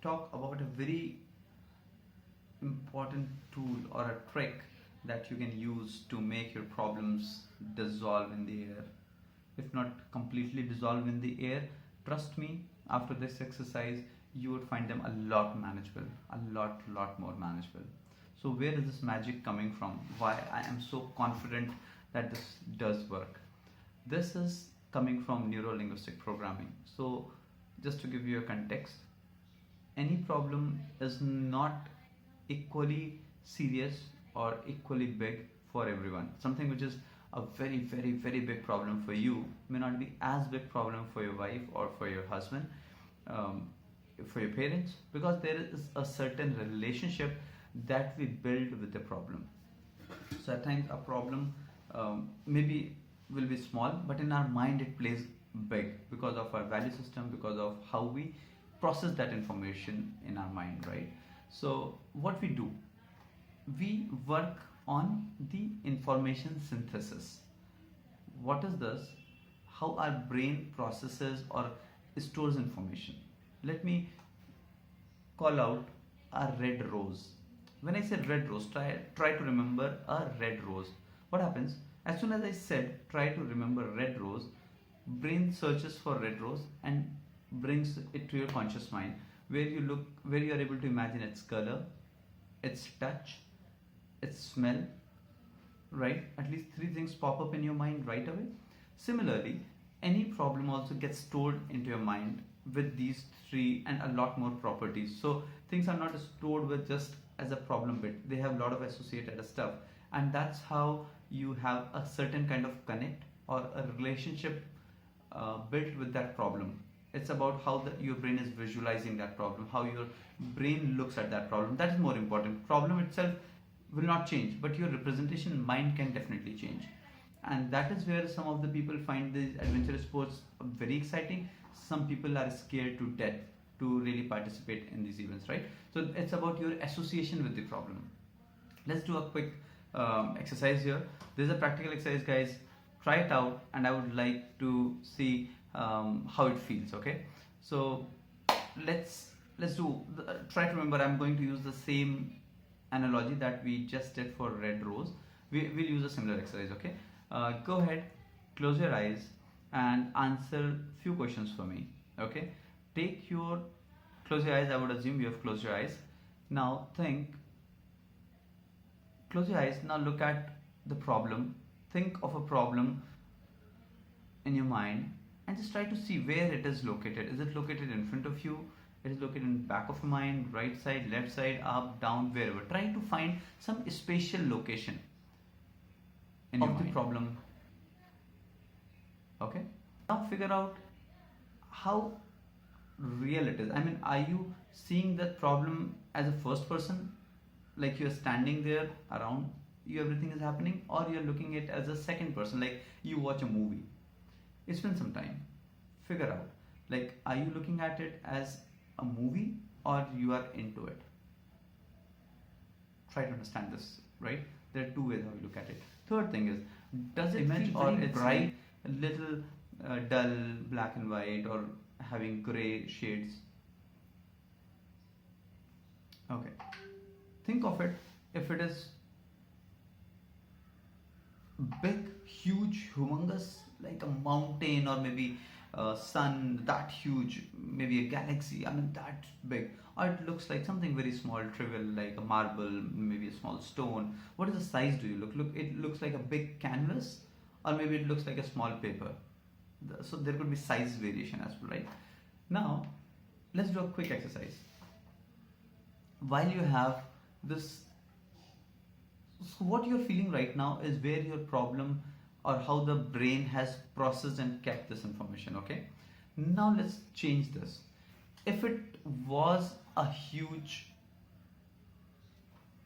talk about a very important tool or a trick that you can use to make your problems dissolve in the air. If not completely dissolve in the air, trust me, after this exercise, you would find them a lot manageable, a lot more manageable. So where is this magic coming from? Why I am so confident that this does work? This is coming from neuro-linguistic programming. So just to give you a context, any problem is not equally serious or equally big for everyone. Something which is a very big problem for you may not be as big problem for your wife or for your husband, um, for your parents, because there is a certain relationship that we build with the problem. So at times a problem maybe will be small, but in our mind it plays big because of our value system, because of how we process that information in our mind, right? So what we do, we work on the information synthesis. What is this? How our brain processes or stores information. Let me call out a red rose. When I say red rose, try to remember a red rose. What happens? As soon as I said try to remember red rose, brain searches for red rose and brings it to your conscious mind, where you are able to imagine its color, its touch, its smell, right? At least three things pop up in your mind right away. Similarly, any problem also gets stored into your mind with these three and a lot more properties. So things are not stored with just as a problem bit, they have a lot of associated stuff, and that's how you have a certain kind of connect or a relationship built with that problem. It's about how your brain is visualizing that problem, how your brain looks at that problem. That is more important. Problem itself will not change, but your representation in mind can definitely change. And that is where some of the people find these adventurous sports very exciting. Some people are scared to death to really participate in these events, right? So it's about your association with the problem. Let's do a quick exercise here. This is a practical exercise, guys. Try it out, and I would like to see how it feels. Okay, so let's do. Try to remember. I'm going to use the same analogy that we just did for red rose. We'll use a similar exercise. Okay, go ahead, close your eyes, and answer few questions for me. Okay, close your eyes. I would assume you have closed your eyes. Now think. Close your eyes. Now look at the problem. Think of a problem in your mind and just try to see where it is located. Is it located in front of you? It is located in back of your mind, right side, left side, up, down, wherever. Try to find some spatial location in of the problem. Okay. Now figure out how real it is. I mean, are you seeing that problem as a first person, like you're standing there around you, everything is happening, or you're looking at it as a second person, like you watch a movie? It's been some time. Figure out, like, are you looking at it as a movie or you are into it? Try to understand this, right? There are two ways how you look at it. Third thing is, does it image or it's bright, a little dull, black and white, or having gray shades? Okay. Think of it, if it is big, huge, humongous, like a mountain, or maybe a sun that huge, maybe a galaxy, I mean that big, or it looks like something very small, trivial, like a marble, maybe a small stone. What is the size do you look? It looks like a big canvas, or maybe it looks like a small paper. So there could be size variation as well, right? Now let's do a quick exercise. While you have this, so what you're feeling right now is where your problem or how the brain has processed and kept this information. Okay, now let's change this. If it was a huge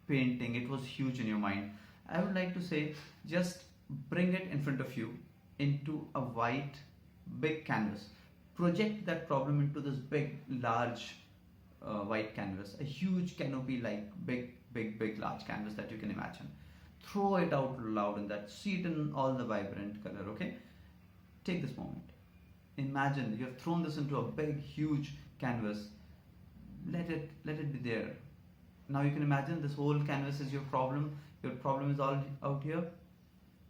painting, it was huge in your mind, I would like to say just bring it in front of you into a white big canvas. Project that problem into this big large white canvas, a huge canopy, like big large canvas that you can imagine. Throw it out loud in that, see it in all the vibrant color. Okay, take this moment, imagine you have thrown this into a big huge canvas. let it be there. Now you can imagine this whole canvas is your problem. Your problem is all out here.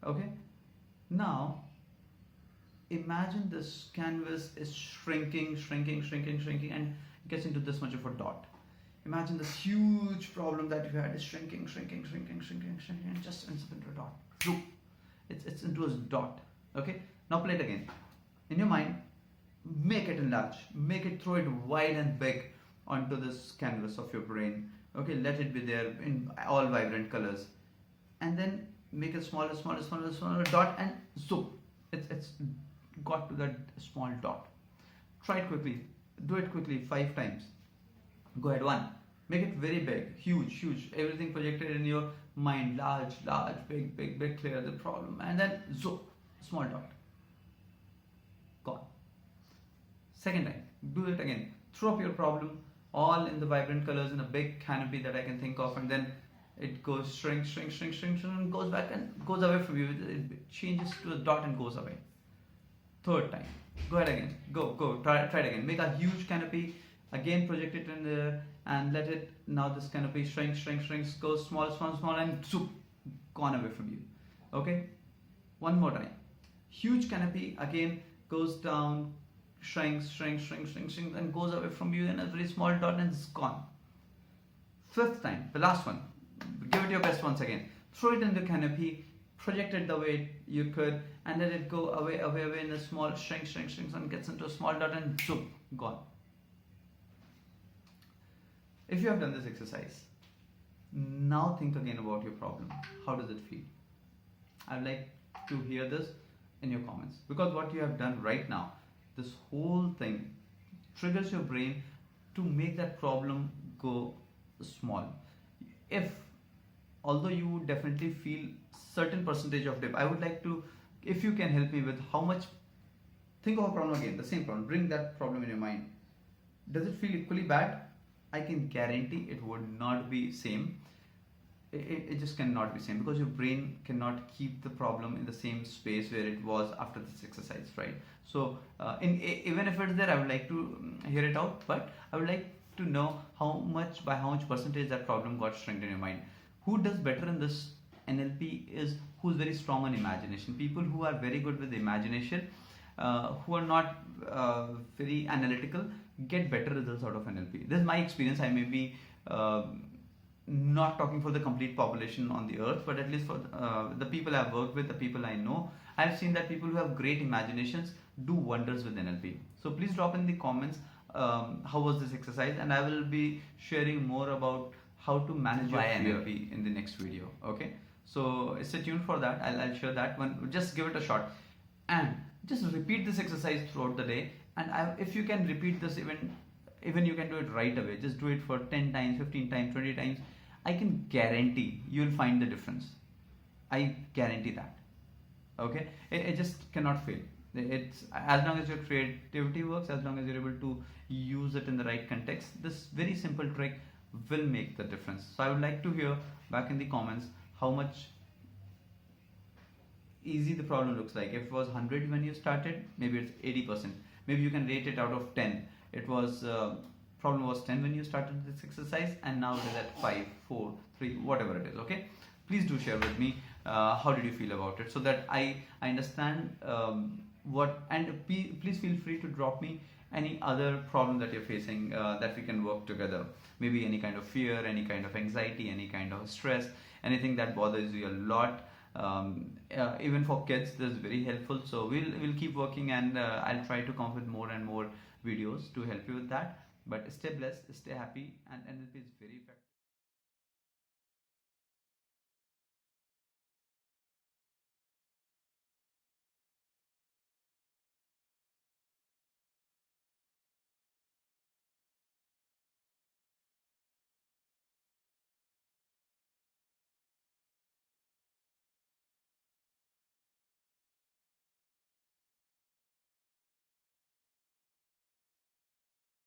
Okay. Now imagine this canvas is shrinking, and gets into this much of a dot. Imagine this huge problem that you had is shrinking, and just ends up into a dot. Zoop. It's into a dot. Okay. Now play it again. In your mind, make it enlarge. Throw it wide and big onto this canvas of your brain. Okay. Let it be there in all vibrant colors, and then make it smaller dot, and zoop. It's got to that small dot. Try it quickly. Do it quickly 5 times. Go ahead. 1. Make it very big, huge. Everything projected in your mind, large, big, clear the problem, and then zoop, small dot. Gone. Second time, do it again. Throw up your problem all in the vibrant colors in a big canopy that I can think of, and then it goes shrink, and goes back and goes away from you. It changes to a dot and goes away. Third time, go ahead again. Go. Try it again. Make a huge canopy. Again, project it in there and let it. Now this canopy shrinks, goes small, and zoop, gone away from you. Okay. One more time. Huge canopy again goes down, shrinks, and goes away from you in a very small dot and it's gone. 5th time, the last one. Give it your best once again. Throw it in the canopy, project it the way you could, and let it go away in a small shrinks, and gets into a small dot and zoop, gone. If you have done this exercise, now think again about your problem. How does it feel? I'd like to hear this in your comments, because what you have done right now, this whole thing triggers your brain to make that problem go small. Although you would definitely feel certain percentage of dip, I would like to, if you can help me with how much, think of a problem again, the same problem, bring that problem in your mind. Does it feel equally bad? I can guarantee it would not be same. It just cannot be same, because your brain cannot keep the problem in the same space where it was after this exercise, right? So even if it's there, I would like to hear it out, but I would like to know by how much percentage that problem got shrunk in your mind. Who does better in this NLP is who's very strong on imagination. People who are very good with imagination, who are not very analytical, get better results out of NLP. This is my experience. I may be not talking for the complete population on the earth, but at least for the people I've worked with, the people I know, I've seen that people who have great imaginations do wonders with NLP. So please drop in the comments how was this exercise, and I will be sharing more about how to manage your NLP in the next video. Okay, so stay tuned for that. I'll share that one. Just give it a shot and just repeat this exercise throughout the day. And if you can repeat this, even you can do it right away. Just do it for 10 times, 15 times, 20 times. I can guarantee you'll find the difference. I guarantee that. Okay, it just cannot fail. It's as long as your creativity works, as long as you're able to use it in the right context, this very simple trick will make the difference. So I would like to hear back in the comments how much easy the problem looks like. If it was 100 when you started, maybe it's 80%. Maybe you can rate it out of 10. It was problem was 10 when you started this exercise, and now it is at 5, 4, 3, whatever it is. Okay, please do share with me how did you feel about it, so that I understand please feel free to drop me any other problem that you're facing, that we can work together. Maybe any kind of fear, any kind of anxiety, any kind of stress, anything that bothers you a lot. Even for kids, this is very helpful. So we'll keep working, and I'll try to come up with more and more videos to help you with that. But stay blessed, stay happy, and NLP is very effective.